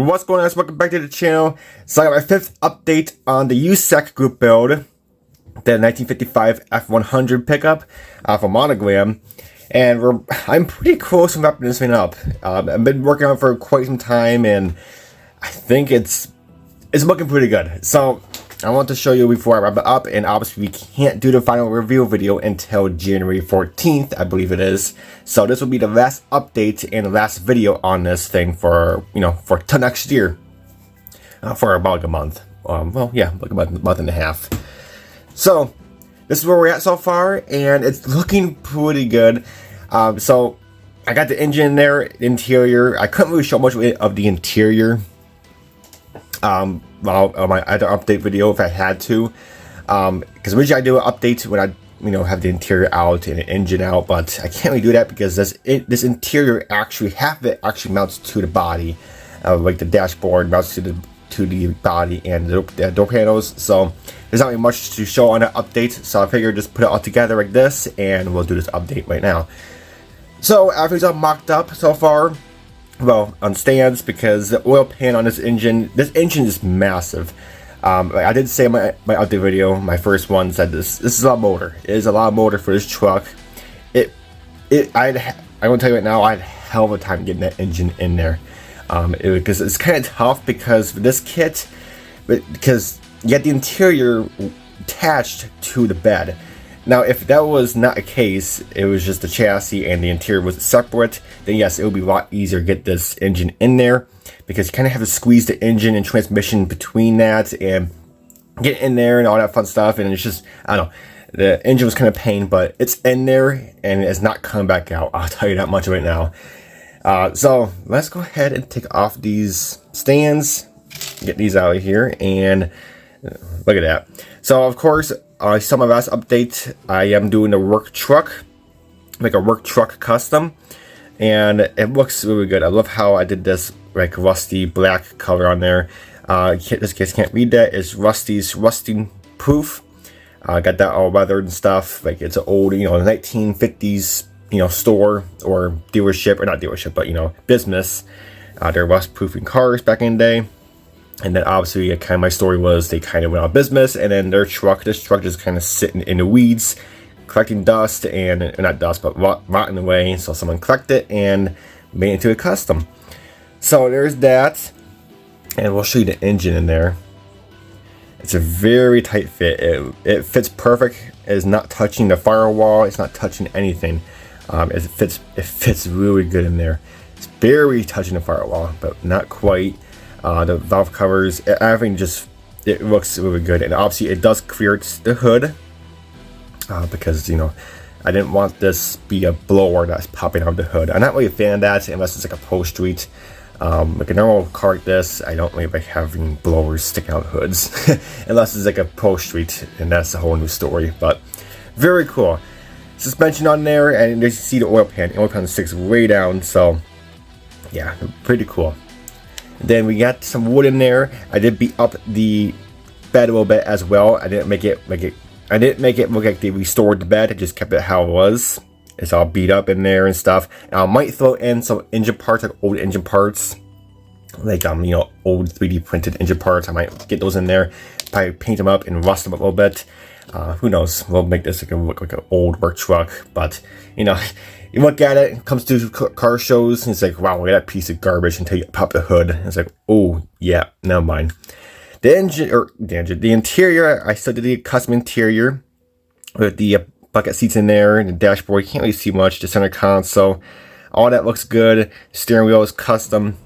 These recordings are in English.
What's going on, guys? Welcome back to the channel. So I got my 5th update on the USACC group build, the 1955 F-100 pickup for monogram, and I'm pretty close to wrapping this thing up. I've been working on it for quite some time, and I think it's looking pretty good. So I want to show you before I wrap it up, and obviously we can't do the final review video until January 14th, I believe it is. So this will be the last update and the last video on this thing for, till next year, for about a month. Well, yeah, like about a month and a half. So this is where we're at so far, and it's looking pretty good. So I got the engine in there, interior. I couldn't really show much of the interior. Well, on my other update video if I had to, because originally I do an update when I have the interior out and the engine out, but I can't really do that because this interior actually, half of it actually mounts to the body, like the dashboard mounts to the body and the door panels. So there's not really much to show on that update, so I figured just put it all together like this and we'll do this update right now. So everything's all mocked up so far. Well, on stands, because the oil pan on this engine is massive. I did say in my update video, my first one, said this is a lot of motor. It is a lot of motor for this truck. I'm gonna tell you right now, I had a hell of a time getting that engine in there. Because it's kind of tough because this kit, because you get the interior attached to the bed. Now, if that was not a case, it was just the chassis and the interior was separate, then yes, it would be a lot easier to get this engine in there, because you kind of have to squeeze the engine and transmission between that and get in there and all that fun stuff. And it's just, I don't know, the engine was kind of pain, but it's in there and it's not coming back out. I'll tell you that much right now. So let's go ahead and take off these stands, get these out of here, and look at that. So of course, some of my last update, I am doing a work truck, like a work truck custom, and it looks really good. I love how I did this like rusty black color on there. This case can't read that. It's Rusty's rusting proof. Got that all weathered and stuff. Like it's an old, 1950s, store or dealership, or not dealership, but business. They're rust proofing cars back in the day. And then obviously, kind of my story was they kind of went out of business, and then this truck just kind of sitting in the weeds, collecting dust and not dust, but rotting away. So someone collected it and made it into a custom. So there's that, and we'll show you the engine in there. It's a very tight fit. It fits perfect. It is not touching the firewall. It's not touching anything. It fits really good in there. It's barely touching the firewall, but not quite. The valve covers, everything it looks really good, and obviously it does clear the hood, because I didn't want this be a blower that's popping out of the hood. I'm not really a fan of that unless it's like a Pro Street. Like a normal car like this, I don't really like having blowers sticking out of hoods unless it's like a Pro Street, and that's a whole new story. But very cool. Suspension on there, and you see the oil pan. The oil pan sticks way down, so yeah, pretty cool. Then we got some wood in there. I did beat up the bed a little bit as well. I didn't make it look like they restored the bed. I just kept it how it was. It's all beat up in there and stuff. And I might throw in some engine parts, like old engine parts, like old 3D printed engine parts. I might get those in there, probably paint them up and rust them up a little bit. Who knows? We'll make this look like an old work truck, but you look at it comes to car shows, and it's like, wow, look at that piece of garbage until you pop the hood. And it's like, oh yeah, never mind. The interior, I still did the custom interior with the bucket seats in there, and the dashboard. You can't really see much. The center console, all that looks good. The steering wheel is custom.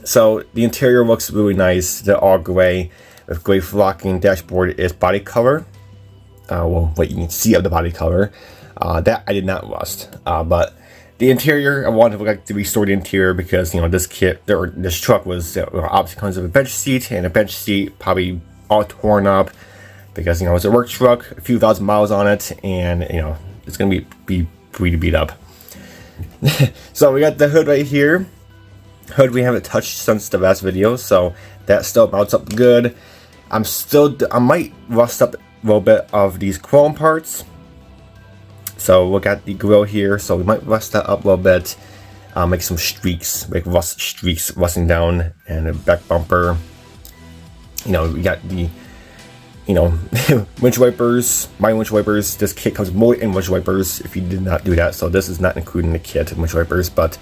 So the interior looks really nice. They're all gray with gray flocking. Dashboard is body color. Well, what you can see of the body color. That I did not rust, but the interior, I wanted to like to restore the interior because this truck was obviously comes with a bench seat, and a bench seat probably all torn up because it's a work truck, a few thousand miles on it, and it's gonna be pretty beat up. So we got the hood right here. Hood we haven't touched since the last video, so that still mounts up good. I might rust up a little bit of these chrome parts. So we got the grill here, so we might rust that up a little bit. make some streaks, like rust streaks rusting down, and the back bumper. You know, we got the, you know, windshield wipers, my windshield wipers. This kit comes more in windshield wipers if you did not do that, so this is not included in the kit, windshield wipers, but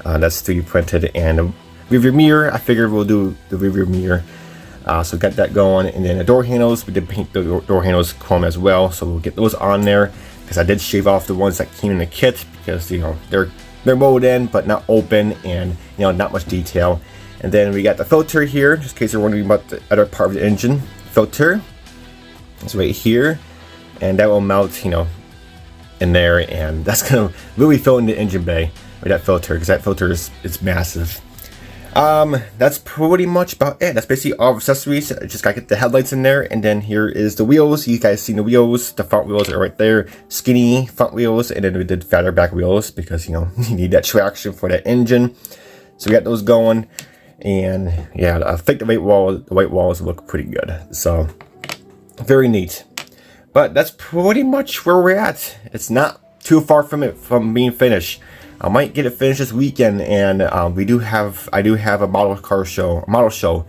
that's 3D printed. And the rearview mirror, I figured we'll do the rearview mirror. So got that going, and then the door handles, we did paint the door handles chrome as well, so we'll get those on there, because I did shave off the ones that came in the kit, because, you know, they're molded in but not open, and, you know, not much detail. And then we got the filter here, just in case you're wondering about the other part of the engine. Filter is right here, and that will mount, you know, in there, and that's gonna really fill in the engine bay with that filter, because that filter is massive. That's pretty much about it. That's basically all accessories. I just gotta get the headlights in there, and then here is the wheels. You guys seen the wheels. The front wheels are right there, skinny front wheels, and then we did fatter back wheels because, you know, you need that traction for that engine. So we got those going, and yeah, I think the white walls look pretty good. So very neat. But that's pretty much where we're at. It's not too far from being finished. I might get it finished this weekend, and I do have a model show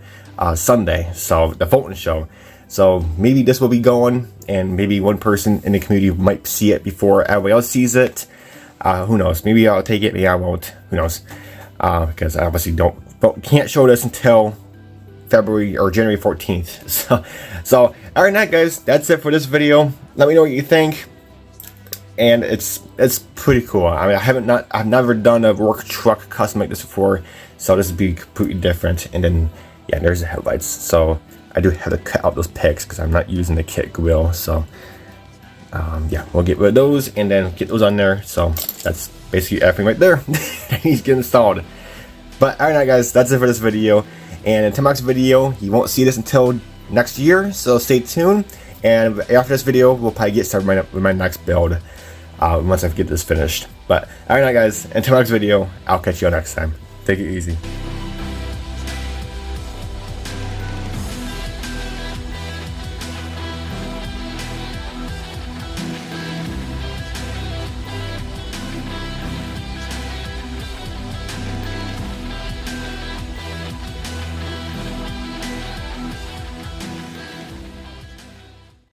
Sunday, so the Fulton show. So maybe this will be going, and maybe one person in the community might see it before everybody else sees it. Who knows? Maybe I'll take it, maybe I won't. Who knows? Because I obviously can't show this until February or January 14th. So alright, now guys, that's it for this video. Let me know what you think. And it's pretty cool. I mean, I've never done a work truck custom like this before, so this would be completely different. And then, yeah, there's the headlights. So I do have to cut out those pegs because I'm not using the kit grill. So yeah, we'll get rid of those and then get those on there. So that's basically everything right there. He's getting installed. But alright, guys, that's it for this video. And in tomorrow's video, you won't see this until next year, so stay tuned. And after this video, we'll probably get started with my next build. Once I get this finished. But alright, guys, in tomorrow's video, I'll catch you all next time. Take it easy.